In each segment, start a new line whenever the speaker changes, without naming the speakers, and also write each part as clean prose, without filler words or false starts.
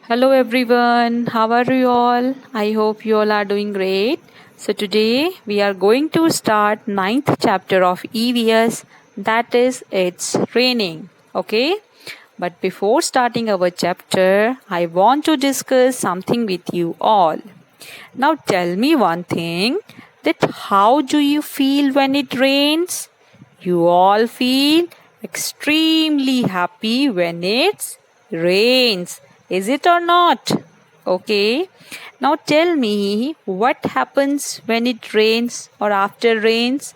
Hello everyone, how are you all? I hope you all are doing great. So today we are going to start ninth chapter of EVS, that is it's raining. Okay? But before starting our chapter, I want to discuss something with you all. Now tell me one thing, that how do you feel when it rains? You all feel extremely happy when it rains. Is it or not? Okay. Now tell me what happens when it rains or after rains?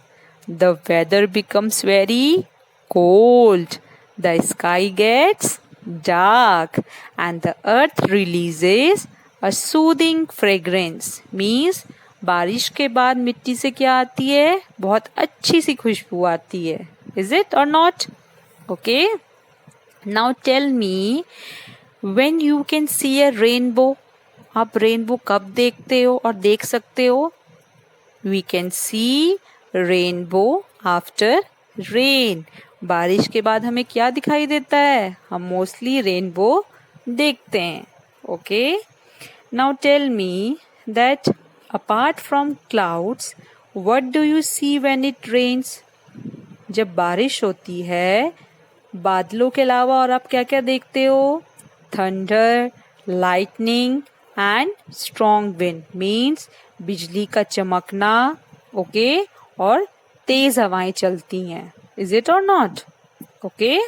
The weather becomes very cold. The sky gets dark and the earth releases a soothing fragrance. Means बारिश के बाद मिट्टी से क्या आती है? बहुत अच्छी सी खुशबू आती है. Is it or not? Okay. Now tell me, when you can see a rainbow, आप रेनबो कब देखते हो और देख सकते हो? We can see rainbow after rain. बारिश के बाद हमें क्या दिखाई देता है? हम मोस्टली रेनबो देखते हैं. Okay. Now tell me that apart from clouds what do you see when it rains? जब बारिश होती है बादलों के अलावा और आप क्या क्या देखते हो? Thunder, lightning and strong wind. Means बिजली का चमकना. ओके. और तेज हवाएं चलती हैं. Is it or not? Okay.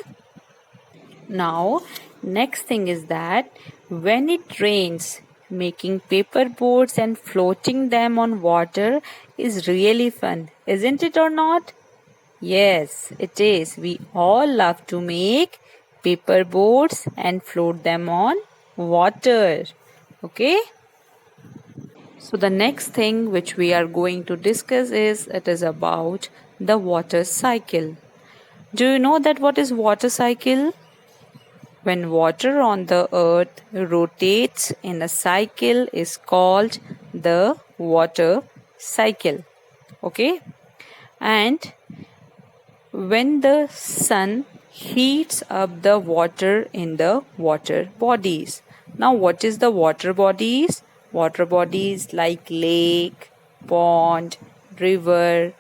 Now next thing is that when it rains, making paper boats and floating them on water is really fun, isn't it or not? Yes, it is. We all love to make paper boats and float them on water. Okay? So the next thing which we are going to discuss is it is about the water cycle. Do you know that what is water cycle? When water on the earth rotates in a cycle is called the water cycle. Okay? And when the sun heats up the water in the water bodies. Now what is the water bodies? Water bodies like lake, pond, river,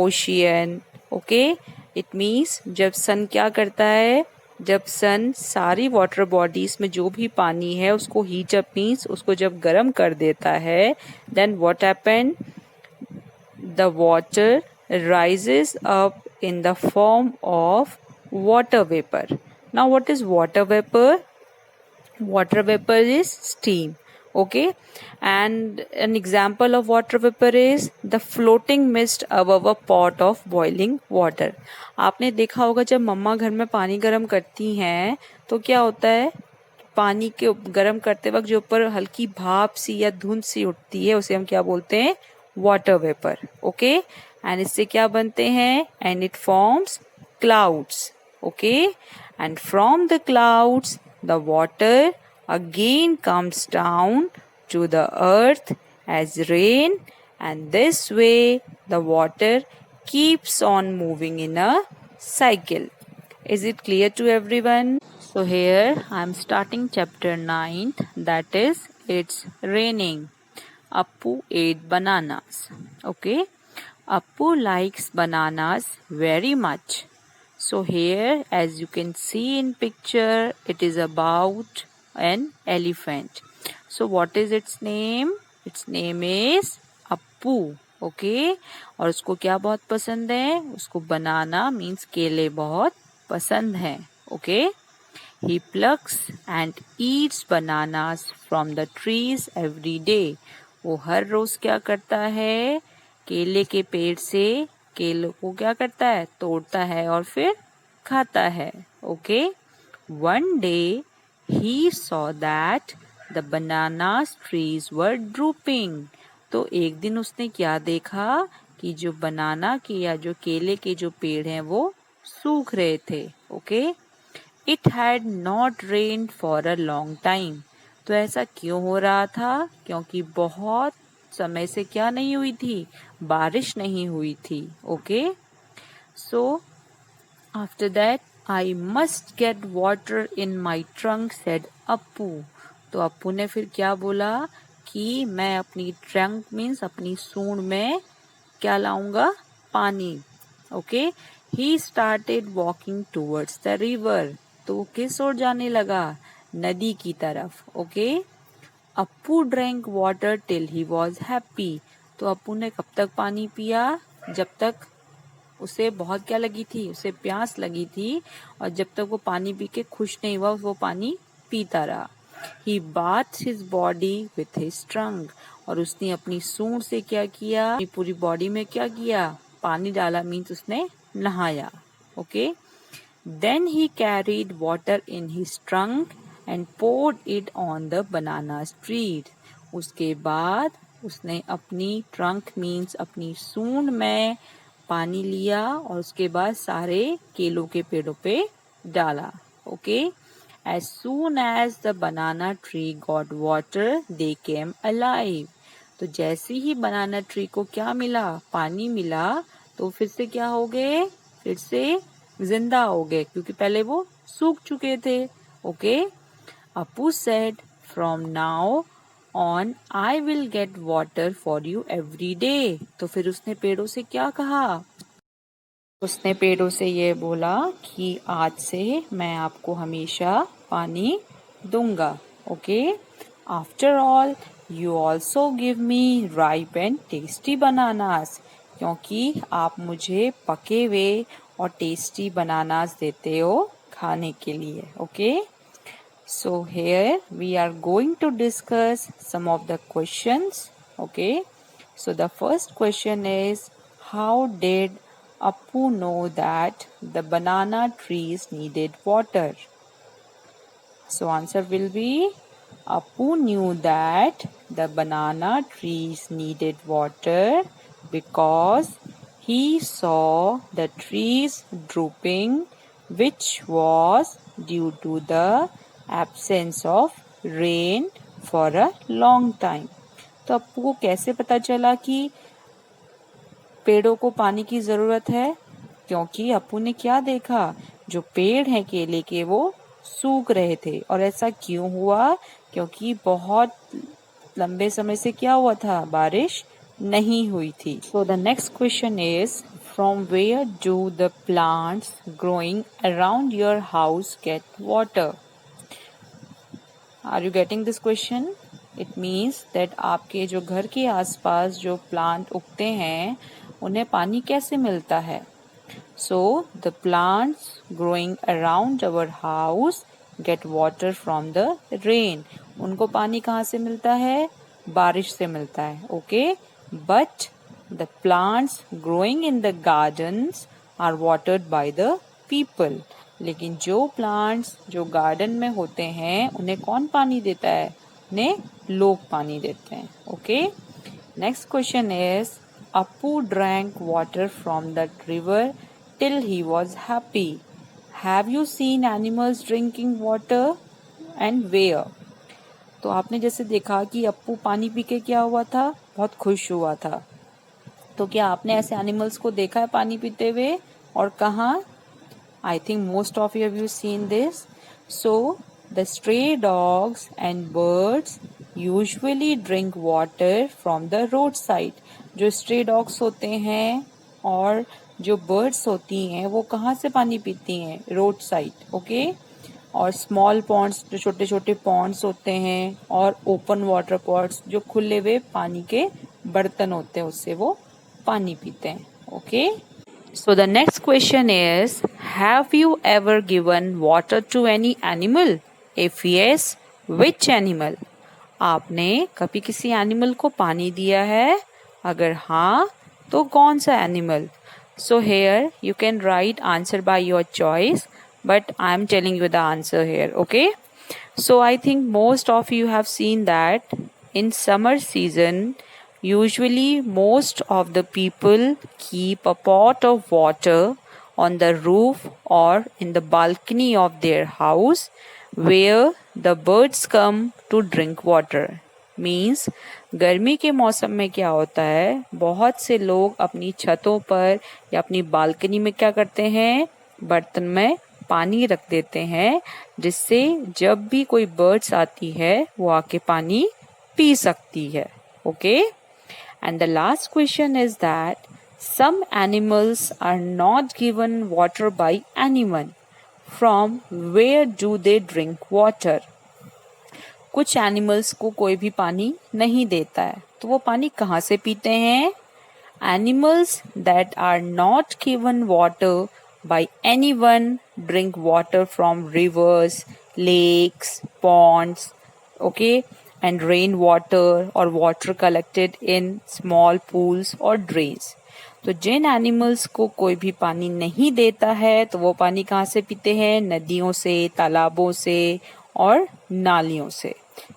ocean. Okay? It means जब sun क्या करता है? जब सन सारी water bodies में जो भी पानी है उसको हीट अप मीन्स उसको जब गर्म कर देता है, then what happen? The water rises up in the form of water vapor. Now what is water vapor? Water vapor is steam. Okay. And an example of water vapor is the floating mist above a pot of boiling water. आपने देखा होगा जब मम्मा घर में पानी गर्म करती हैं तो क्या होता है? पानी के गर्म करते वक्त जो ऊपर हल्की भाप सी या धुंध सी उठती है उसे हम क्या बोलते हैं? Water vapour. ओके. एंड इससे क्या बनते हैं? And it forms clouds. Okay. And from the clouds the water again comes down to the earth as rain, and this way the water keeps on moving in a cycle. Is it clear to everyone? So here I am starting chapter 9th, that is it's raining. Appu ate bananas. Okay. Appu likes bananas very much. So here as you can see in picture it is about an elephant. So what is its name? Its name is Appu. Okay. और उसको क्या बहुत पसंद है? उसको बनाना means केले बहुत पसंद है. Okay. He plucks and eats bananas from the trees every day. वो हर रोज क्या करता है? केले के पेड़ से केलों को क्या करता है? तोड़ता है और फिर खाता है. Okay. One day he saw that the bananas trees were drooping. तो एक दिन उसने क्या देखा कि जो बनाना के या जो केले के जो पेड़ हैं वो सूख रहे थे. Okay. It had not rained for a long time. तो ऐसा क्यों हो रहा था? क्योंकि बहुत समय से क्या नहीं हुई थी? बारिश नहीं हुई थी. Okay. So after that I must get water in my trunk, said Appu. तो अप्पू ने फिर क्या बोला कि मैं अपनी ट्रंक मीन्स अपनी सूंड में क्या लाऊंगा, पानी। Okay, he started walking towards the river, तो वो किस ओर जाने लगा, नदी की तरफ। Okay, Appu drank water till he was happy, तो अप्पू ने कब तक पानी पिया, जब तक उसे बहुत क्या लगी थी, उसे प्यास लगी थी, और जब तक वो पानी पी के खुश नहीं हुआ वो पानी पीता रहा। He bath his body with his trunk, और उसने अपनी सूंड से क्या किया, अपनी पूरी बॉडी में क्या किया, पानी डाला, मीन्स उसने नहाया। Okay, then he carried water in his trunk and poured it on the banana tree, उसके बाद उसने अपनी ट्रंक मीन्स अपनी सूंड में पानी लिया और उसके बाद सारे केलों के पेड़ों पे डाला। Okay, as soon as the banana tree got water they came alive, तो जैसे ही बनाना ट्री को क्या मिला, पानी मिला, तो फिर से क्या हो गए, फिर से जिंदा हो गए, क्योंकि पहले वो सूख चुके थे। Okay, Appu said from now on I will get water for you every day, तो फिर उसने पेड़ों से क्या कहा, उसने पेड़ों से ये बोला कि आज से मैं आपको हमेशा पानी दूंगा। Okay, after all you also give me ripe and tasty bananas, क्योंकि आप मुझे पके हुए और टेस्टी बनानास देते हो खाने के लिए। Okay, so here we are going to discuss some of the questions. Okay, so the first question is, how did Appu know that the banana trees needed water? So answer will be, Appu knew that the banana trees needed water because he saw the trees drooping, which was due to the absence of rain for a long time. तो अप्पू को कैसे पता चला कि पेड़ों को पानी की जरूरत है, क्योंकि अप्पू ने क्या देखा, जो पेड़ हैं केले के वो सूख रहे थे। और ऐसा क्यों हुआ, क्योंकि बहुत लंबे समय से क्या हुआ था, बारिश नहीं हुई थी। So the next question is, from where do the plants growing around your house get water? Are you getting this question? It means that आपके जो घर के आसपास जो प्लांट उगते हैं उन्हें पानी कैसे मिलता है। So the plants growing around our house get water from the rain, उनको पानी कहाँ से मिलता है, बारिश से मिलता है। Okay, but the plants growing in the gardens are watered by the people, लेकिन जो प्लांट्स जो गार्डन में होते हैं उन्हें कौन पानी देता है, उन्हें लोग पानी देते हैं। Okay, next question is, Appu drank water from the river till he was happy. Have you seen animals drinking water and where? तो आपने जैसे देखा कि अप्पू पानी पी के क्या हुआ था, बहुत खुश हुआ था। तो क्या आपने ऐसे एनिमल्स को देखा है पानी पीते हुए, और कहाँ? I think most of you have seen this. So the stray dogs and birds usually drink water from the roadside. जो stray dogs होते हैं और जो birds होती हैं वो कहाँ से पानी पीती हैं, रोड साइड। ओके, और स्मॉल पॉन्ड्स जो छोटे छोटे पॉन्ड्स होते हैं और ओपन वाटर पॉट्स जो खुले हुए पानी के बर्तन होते हैं उससे वो पानी पीते हैं। Okay, so the next question is, have you ever given water to any animal? If yes, which animal? आपने कभी किसी एनिमल को पानी दिया है? अगर हाँ तो कौन सा animal? So here you can write answer by your choice, but I am telling you the answer here. Okay, so I think most of you have seen that in summer season usually most of the people keep a pot of water on the roof or in the balcony of their house where the birds come to drink water. Means गर्मी के मौसम में क्या होता है, बहुत से लोग अपनी छतों पर या अपनी बालकनी में क्या करते हैं, बर्तन में पानी रख देते हैं, जिससे जब भी कोई बर्ड्स आती है वो आके पानी पी सकती है. Okay. And the last question is that some animals are not given water by anyone. From where do they drink water? कुछ एनिमल्स को कोई भी पानी नहीं देता है, तो वो पानी कहाँ से पीते हैं? Animals that are not given water by anyone drink water from rivers, lakes, ponds, okay, and rainwater or water collected in small pools or drains. तो जिन एनिमल्स को कोई भी पानी नहीं देता है तो वो पानी कहाँ से पीते हैं? नदियों से, तालाबों से और नालियों से.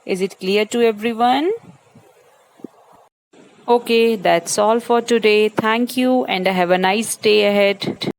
Is it clear to everyone? Okay, that's all for today. Thank you and have a nice day ahead.